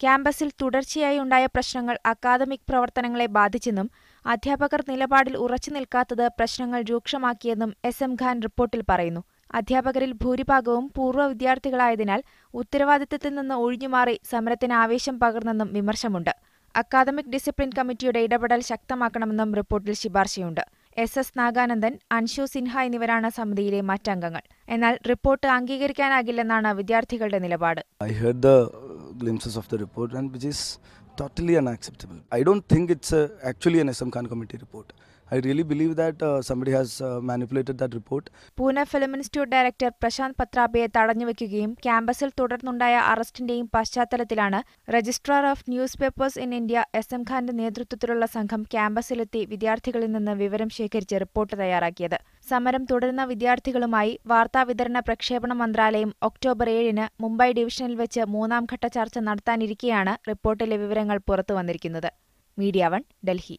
ക്യാമ്പസിൽ തുടർച്ചയായി ഉണ്ടായ പ്രശ്നങ്ങൾ അക്കാദമിക് പ്രവർത്തനങ്ങളെ ബാധിച്ചെന്നും അധ്യാപകർ നിലപാടിൽ ഉറച്ചുനിൽക്കാത്തത് പ്രശ്നങ്ങൾ രൂക്ഷമാക്കിയെന്നും എസ് എം ഖാൻ റിപ്പോർട്ടിൽ പറയുന്നു. അധ്യാപകരിൽ ഭൂരിഭാഗവും പൂർവ്വ വിദ്യാർത്ഥികളായതിനാൽ ഉത്തരവാദിത്തത്തിൽ നിന്ന് ഒഴിഞ്ഞുമാറി സമരത്തിന് ആവേശം പകർന്നെന്നും വിമർശമുണ്ട്. അക്കാദമിക് ഡിസിപ്ലിൻ കമ്മിറ്റിയുടെ ഇടപെടൽ ശക്തമാക്കണമെന്നും റിപ്പോർട്ടിൽ ശുപാർശയുണ്ട്. എസ് നാഗാനന്ദൻ, അൻഷു സിൻഹ എന്നിവരാണ് സമിതിയിലെ മറ്റംഗങ്ങൾ. എന്നാൽ റിപ്പോർട്ട് അംഗീകരിക്കാനാകില്ലെന്നാണ് വിദ്യാർത്ഥികളുടെ നിലപാട്. I heard the glimpses of the report and which is totally unacceptable. I don't think it's actually an SM Khan committee report. I really believe that somebody has manipulated that report. Pune film institute director Prashant പത്രാബയെ തടഞ്ഞുവെക്കുകയും ക്യാമ്പസിൽ തുടർന്നുണ്ടായ അറസ്റ്റിന്റെയും പശ്ചാത്തലത്തിലാണ് registrar of newspapers in India S M ഖാന്റെ നേതൃത്വത്തിലുള്ള സംഘം ക്യാമ്പസിലെത്തി വിദ്യാർത്ഥികളിൽ നിന്ന് വിവരം ശേഖരിച്ച് റിപ്പോർട്ട് തയ്യാറാക്കിയത്. സമരം തുടരുന്ന വിദ്യാർത്ഥികളുമായി വാർത്താവിതരണ പ്രക്ഷേപണ മന്ത്രാലയം ഒക്ടോബർ 7-ന് മുംബൈ ഡിവിഷനിൽ വെച്ച് 3ാം ഘട്ട ചർച്ച നടത്താനിരിക്കെയാണ് റിപ്പോർട്ടിലെ വിവരങ്ങൾ പുറത്തുവന്നിരിക്കുന്നത്. മീഡിയ 1, ഡൽഹി.